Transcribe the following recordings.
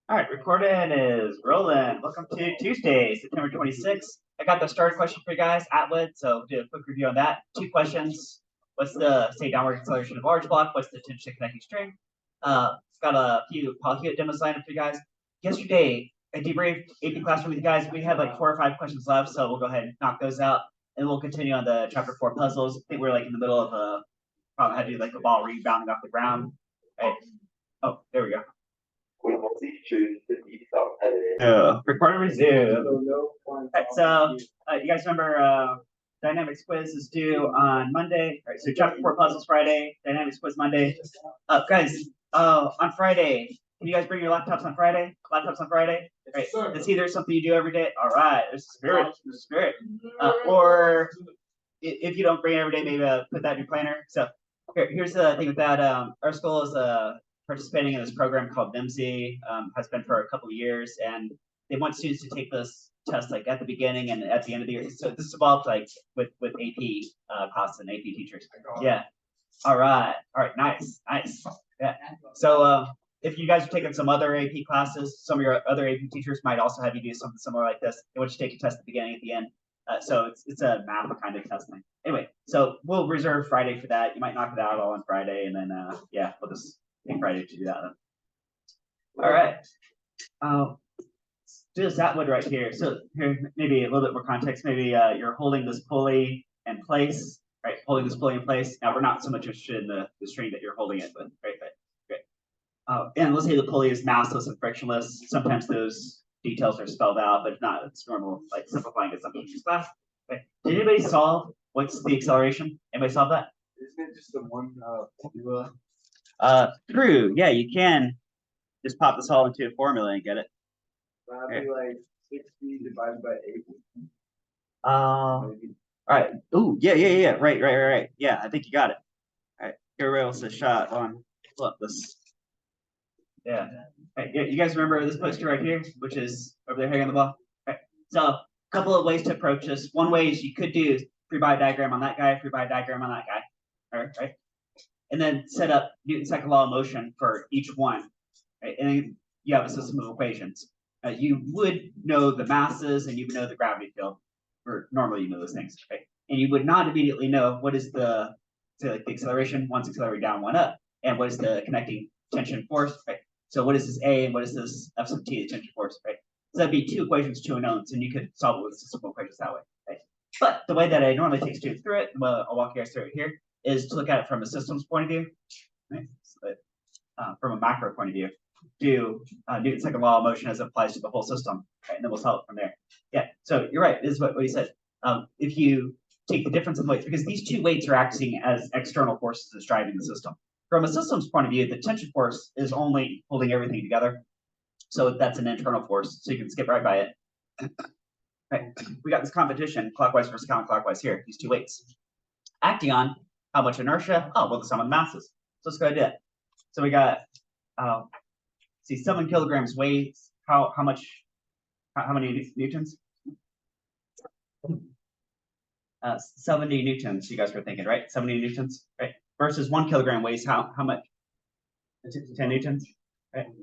All right, recording is rolling. Welcome to Tuesday, September 26th. I got the starter question for you guys, Atwood, so do a quick review on that. Two questions. What's the, say, downward acceleration of a large block? What's the tension connecting string? It's got a few Polyhewitt demos lined up for you guys. Yesterday, I debriefed AP classroom with you guys. We had like 4 or 5 questions left, so we'll go ahead and knock those out. And we'll continue on the chapter 4 puzzles. I think we're like in the middle of a problem, how to do like a ball rebounding off the ground. Right. Oh, there we go. Recording resume. Right, so you guys remember Dynamics quiz is due on Monday. All right, so chapter 4 puzzles Friday, Dynamics quiz Monday. Guys, on Friday, can you guys bring your laptops on Friday? Laptops on Friday? Right. It's either something you do every day. All right, there's the spirit. Or if you don't bring it every day, maybe put that in your planner. So here's the thing with that. Our school is participating in this program called VIMSI, has been for a couple of years, and they want students to take this test like at the beginning and at the end of the year. So this evolved like with AP classes and AP teachers. Yeah. All right, nice. Yeah. So if you guys are taking some other AP classes, some of your other AP teachers might also have you do something similar like this. They want you to take a test at the beginning, at the end. So it's a math kind of testing. Anyway, so we'll reserve Friday for that. You might knock it out all on Friday, and then yeah, we'll just take Friday to do that then. All right. Let's do this Atwood right here. So here, maybe a little bit more context. Maybe you're holding this pulley in place, right? Holding this pulley in place. Now we're not so much interested in the string that you're holding it with, right? And let's say the pulley is massless and frictionless. Sometimes those details are spelled out, but if not, it's normal, like simplifying assumptions in class. Okay. Did anybody solve what's the acceleration? Anybody solve that? Isn't it just the one formula? True. Yeah, you can just pop this all into a formula and get it. That'd be like 60 divided by 8. All right. Ooh, yeah. Right. Yeah, I think you got it. All right. Here else a shot on this. Yeah. Right. You guys remember this poster right here, which is over there hanging on the wall? Right. So a couple of ways to approach this. One way is you could do free body diagram on that guy, free body diagram on that guy. All right. And then set up Newton's second law of motion for each one. Right? And then you have a system of equations. You would know the masses and you would know the gravity field, or normally you know those things, right? And you would not immediately know what is the, say like the acceleration, one's accelerating down, one up, and what is the connecting tension force, right? So what is this A and what is this F sub T, the tension force, right? So that'd be 2 equations, 2 unknowns, and you could solve it with system of equations that way, right? But the way that I normally take students through it, and I'll walk you guys through it here, is to look at it from a systems point of view, right? So from a macro point of view, do Newton's second law of motion as it applies to the whole system, right? And then we'll solve it from there. Yeah, so you're right. This is what he said. If you take the difference in weights, because these 2 weights are acting as external forces that's driving the system. From a systems point of view, the tension force is only holding everything together. So that's an internal force. So you can skip right by it. Right. We got this competition, clockwise versus counterclockwise here, these 2 weights. Acting on how much inertia? Oh, well, the sum of the masses. So let's go ahead and do it. So we got, see, 7 kilograms weighs how many newtons? 70 newtons, you guys were thinking, right? 70 newtons, right? Versus 1 kilogram weighs how much? 10 newtons, right? And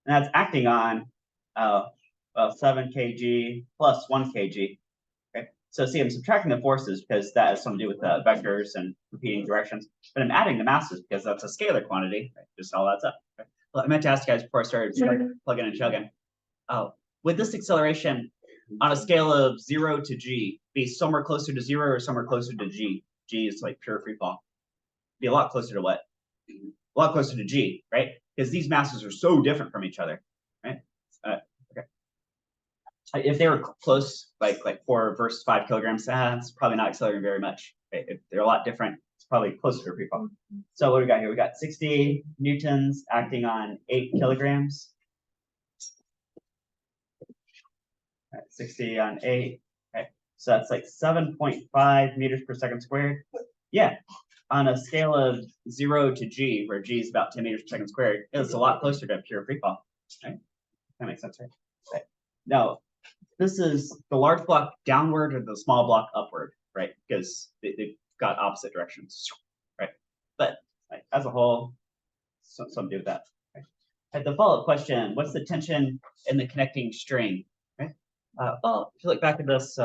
that's acting on 7 kg plus 1 kg. Okay, so see, I'm subtracting the forces because that has something to do with vectors and repeating directions, but I'm adding the masses because that's a scalar quantity, right? Just all that's up. Right? Well, I meant to ask you guys before I started plugging and chugging. With this acceleration on a scale of 0 to g, be somewhere closer to 0 or somewhere closer to g. G is like pure free fall. Be a lot closer to what? A lot closer to g, right? Because these masses are so different from each other, right? Okay. If they were close, like 4 versus 5 kilograms, it's probably not accelerating very much. Right? If they're a lot different, it's probably closer to free fall. So what do we got here? We got 60 newtons acting on 8 kilograms. Right, 60 on 8. Okay. So that's like 7.5 meters per second squared. Yeah. On a scale of 0 to g, where g is about 10 meters per second squared, it's a lot closer to pure free fall. Right? That makes sense, right? Okay. Now, this is the large block downward or the small block upward, right? Because they've got opposite directions, right? But like, as a whole, something to do with that. Right? At the follow-up question, what's the tension in the connecting string? Right? Well, if you look back at this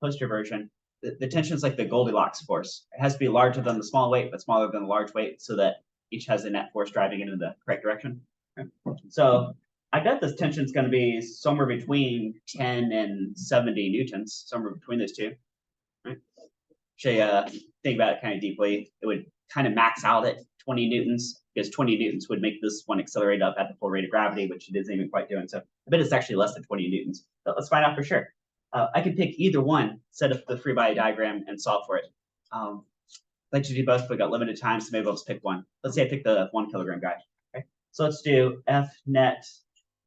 poster version, the tension is like the Goldilocks force. It has to be larger than the small weight, but smaller than the large weight, so that each has a net force driving it in the correct direction. Right? So I bet this tension is going to be somewhere between 10 and 70 newtons, somewhere between those two. Right? Actually, think about it kind of deeply. It would kind of max out at 20 newtons, because 20 newtons would make this one accelerate up at the full rate of gravity, which it isn't even quite doing. So I bet it's actually less than 20 newtons. But let's find out for sure. I could pick either one, set up the free body diagram, and solve for it. I'd like to do both, but we got limited time, so maybe I'll just pick one. Let's say I pick the 1 kilogram guy. Okay? So let's do F net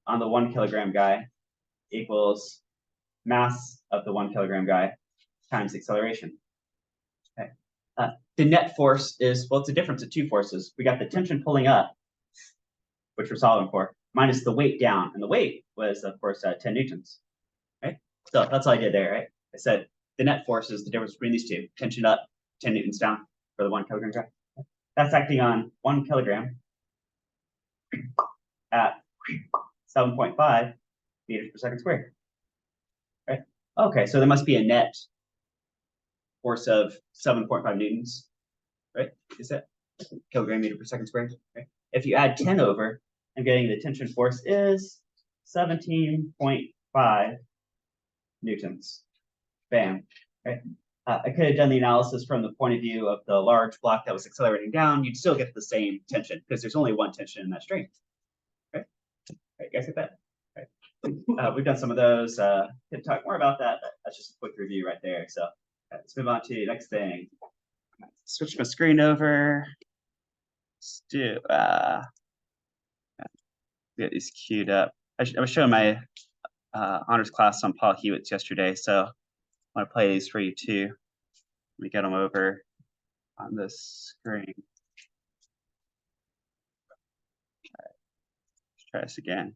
on the 1 kilogram guy equals mass of the 1 kilogram guy times acceleration. Okay. The net force is, well, it's a difference of two forces. We got the tension pulling up, which we're solving for, minus the weight down. And the weight was, of course, 10 newtons. Right? So that's all I did there, right? I said the net force is the difference between these two. Tension up, 10 newtons down for the 1 kilogram guy. That's acting on 1 kilogram at 7.5 meters per second squared. Right? Okay, so there must be a net force of 7.5 newtons, right? Is that kilogram meter per second squared? Right? If you add 10 over, I'm getting the tension force is 17.5 newtons. Bam. Right? I could have done the analysis from the point of view of the large block that was accelerating down. You'd still get the same tension because there's only one tension in that string. Right? Right, you guys get that? Right. We've done some of those. Can talk more about that. That's just a quick review right there. So let's move on to the next thing. Switch my screen over. Let's do get these queued up. I was showing my honors class on Paul Hewitt's yesterday, so I want to play these for you too. Let me get them over on this screen. Let's try this again.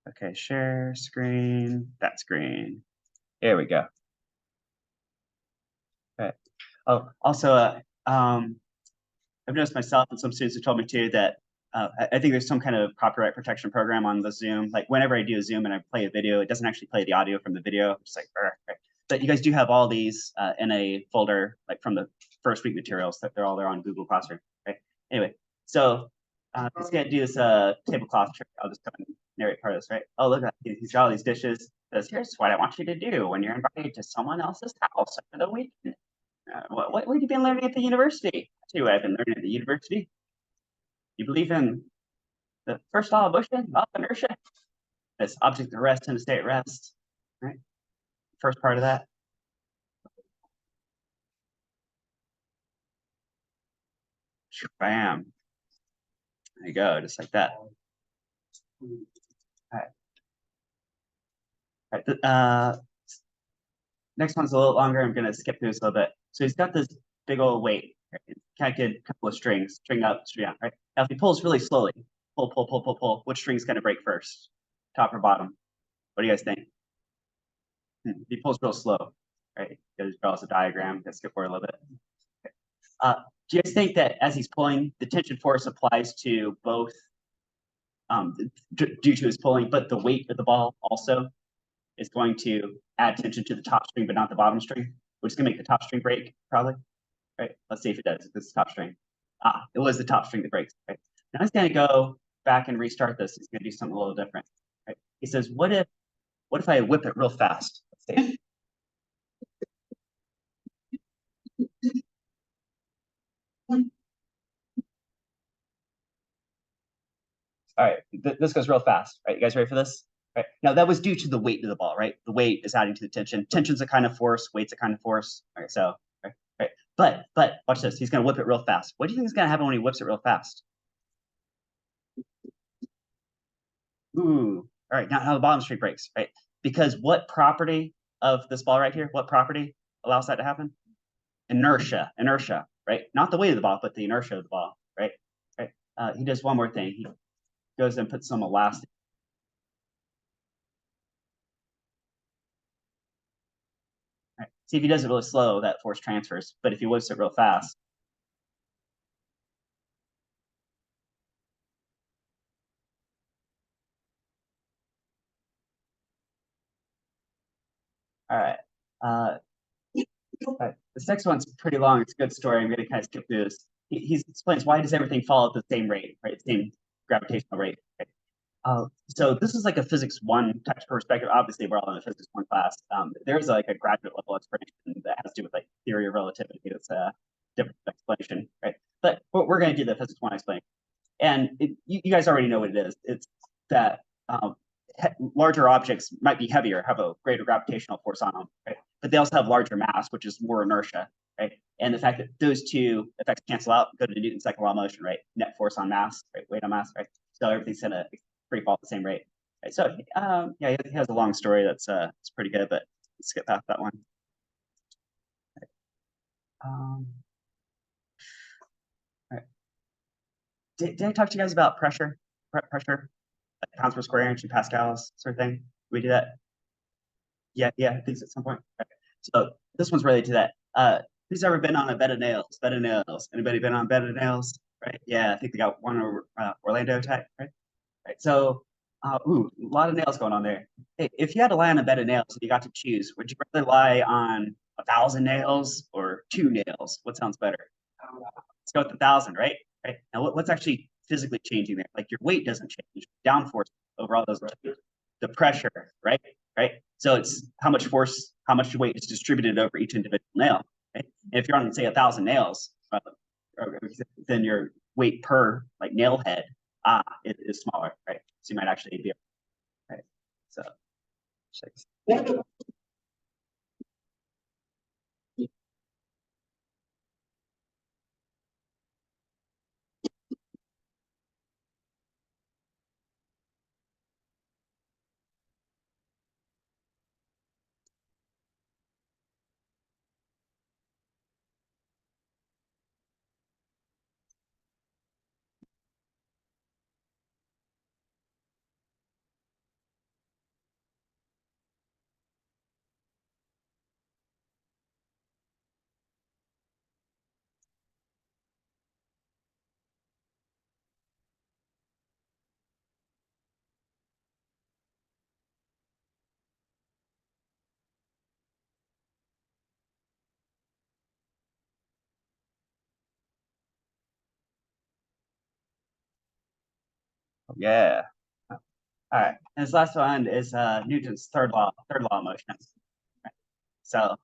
Okay, share screen, that screen. There we go. Okay. Oh, also, I've noticed myself and some students have told me too that I think there's some kind of copyright protection program on the Zoom. Like whenever I do a Zoom and I play a video, it doesn't actually play the audio from the video. It's like, right. But you guys do have all these in a folder, like from the first week materials, that they're all there on Google Classroom, right? Anyway, so let's get do this tablecloth trick. I'll just come and narrate part of this, right? Oh, look, he's got all these dishes. Says, here's what I want you to do when you're invited to someone else's house for the weekend. What have you been learning at the university? I'll tell you what I've been learning at the university. You believe in the first law of motion, law of inertia? This object at rest in a state at rest, right? First part of that. Bam. There you go, just like that. All right. All right. Next one's a little longer. I'm going to skip through this a little bit. So he's got this big old weight, right? Connected a couple of strings, string up, string down, right? Now, if he pulls really slowly, pull, which string's going to break first? Top or bottom? What do you guys think? If he pulls real slow, right? He draws a diagram. Let's skip forward a little bit. Okay. Do you guys think that as he's pulling, the tension force applies to both due to his pulling, but the weight of the ball also is going to add tension to the top string, but not the bottom string, which is going to make the top string break, probably, right? Let's see if it does. This is top string. It was the top string that breaks, right? Now he's going to go back and restart this. He's going to do something a little different, right? He says, what if I whip it real fast? Let's see. All right, this goes real fast, right? You guys ready for this? Right. Now that was due to the weight of the ball, right? The weight is adding to the tension. Tension's a kind of force, weight's a kind of force. All right, so, right. But watch this. He's gonna whip it real fast. What do you think is gonna happen when he whips it real fast? Ooh, all right, now the bottom string breaks, right? Because what property of this ball right here, what property allows that to happen? Inertia, right? Not the weight of the ball, but the inertia of the ball, right? Right. He does one more thing. He goes and puts some elastic. Right. See, if he does it really slow, that force transfers. But if he whips it real fast, All right. This next one's pretty long. It's a good story. I'm going to kind of skip through this. He explains why does everything fall at the same rate, right? Same gravitational rate. Right? So this is like a physics one type perspective. Obviously, we're all in a physics one class. There's like a graduate level explanation that has to do with like theory of relativity. It's a different explanation, right? But we're going to do the physics one explanation. And you guys already know what it is. It's that larger objects might be heavier, have a greater gravitational force on them, right? But they also have larger mass, which is more inertia, right? And the fact that those two effects cancel out, go to Newton's second law of motion, right? Net force on mass, right? Weight on mass, right? So everything's gonna free fall at the same rate. Right? So yeah, he has a long story that's it's pretty good, but let's skip past that one. All right. Did I talk to you guys about pressure? Pressure, like pounds per square inch in pascals, sort of thing? Did we do that? Yeah, I think so at some point. Okay. So this one's related to that. Who's ever been on a bed of nails? Bed of nails. Anybody been on bed of nails? Right. Yeah, I think they got one over Orlando type, right? Right. So, a lot of nails going on there. Hey, if you had to lie on a bed of nails and you got to choose, would you rather lie on 1,000 nails or 2 nails? What sounds better? Let's go with 1,000, right? Right. Now, what's actually physically changing there? Like your weight doesn't change. Downforce overall doesn't change. The pressure, right? Right. So it's how much force, how much weight is distributed over each individual nail. Right? And if you're on, say, 1,000 nails, then your weight per like nail head is smaller, right? So you might actually be right. So yeah. All right. And this last one is Newton's third law of motion. Right? So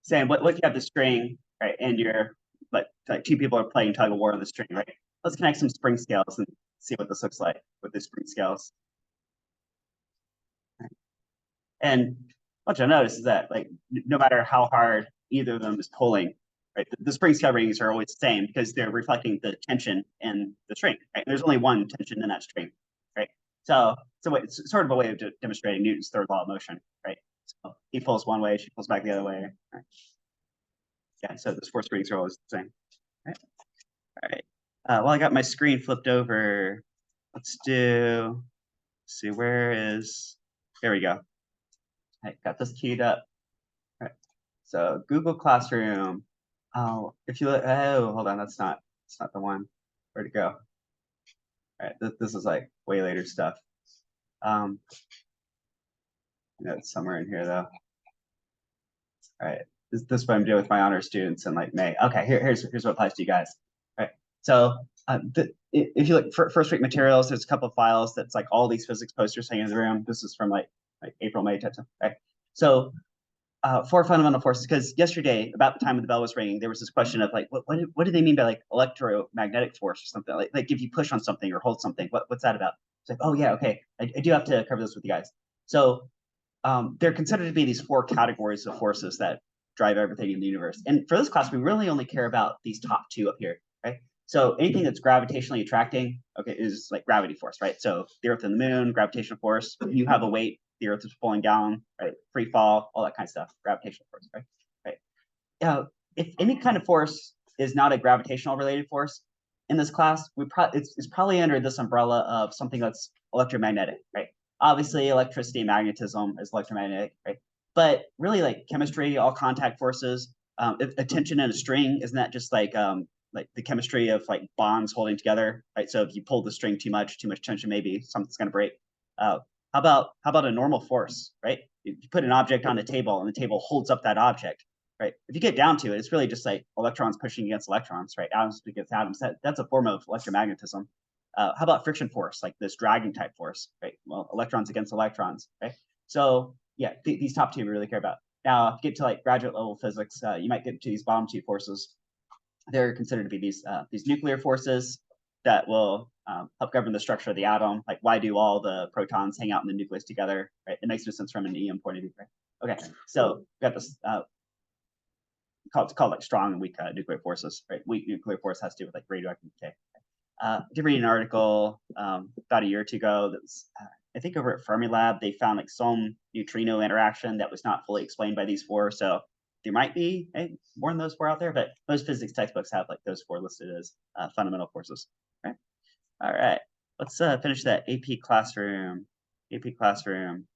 saying what you have the string, right, and you're like two people are playing tug of war on the string, right? Let's connect some spring scales and see what this looks like with the spring scales. And what you'll notice is that like no matter how hard either of them is pulling, right, the spring scale readings are always the same because they're reflecting the tension in the string. Right? There's only one tension in that string, right? So it's sort of a way of demonstrating Newton's third law of motion, right? So he pulls one way, she pulls back the other way. Right? Yeah, so those force readings are always the same. Right? All right. Well, I got my screen flipped over. Let's see, where is, there we go. I got this queued up. All right. So Google Classroom. Oh, if you look, oh, hold on, that's not the one. Where'd it go? All right, this is like way later stuff. It's somewhere in here though. All right, this is what I'm doing with my honor students in like May. Okay, here's what applies to you guys. All right, so if you look for first week materials, there's a couple of files that's like all these physics posters hanging in the room. This is from like April, May type stuff. Right, so for fundamental forces, because yesterday, about the time when the bell was ringing, there was this question of like, what do they mean by like electromagnetic force or something? Like if you push on something or hold something, what's that about? It's like, oh yeah, okay, I do have to cover this with you guys. So they're considered to be these 4 categories of forces that drive everything in the universe. And for this class, we really only care about these top 2 up here, right? So anything that's gravitationally attracting, okay, is like gravity force, right? So the Earth and the Moon, gravitational force. You have a weight, the Earth is pulling down, right? Free fall, all that kind of stuff, gravitational force, right? Right. If any kind of force is not a gravitational related force in this class, it's probably under this umbrella of something that's electromagnetic, right? Obviously, electricity and magnetism is electromagnetic, right? But really, like chemistry, all contact forces, a tension in a string, isn't that just like the chemistry of like bonds holding together, right? So if you pull the string too much tension, maybe something's going to break. How about a normal force, right? you put an object on a table and the table holds up that object, right? If you get down to it, it's really just like electrons pushing against electrons, right? Atoms against atoms. That's a form of electromagnetism. How about friction force, like this dragging type force, right? Well, electrons against electrons, right? So yeah, these top two we really care about. Now, if you get to like graduate level physics, you might get to these bottom two forces. They're considered to be these nuclear forces that will help govern the structure of the atom. Like, why do all the protons hang out in the nucleus together? Right? It makes no sense from an EM point of view. Right? Okay, so we got this called like strong and weak nuclear forces. Right? Weak nuclear force has to do with like radioactive decay. Did read an article about a year or two ago that was, I think over at Fermilab, they found like some neutrino interaction that was not fully explained by these four. So there might be more than those four out there, but most physics textbooks have like those four listed as fundamental forces. Right? All right, let's finish that AP Classroom. AP Classroom.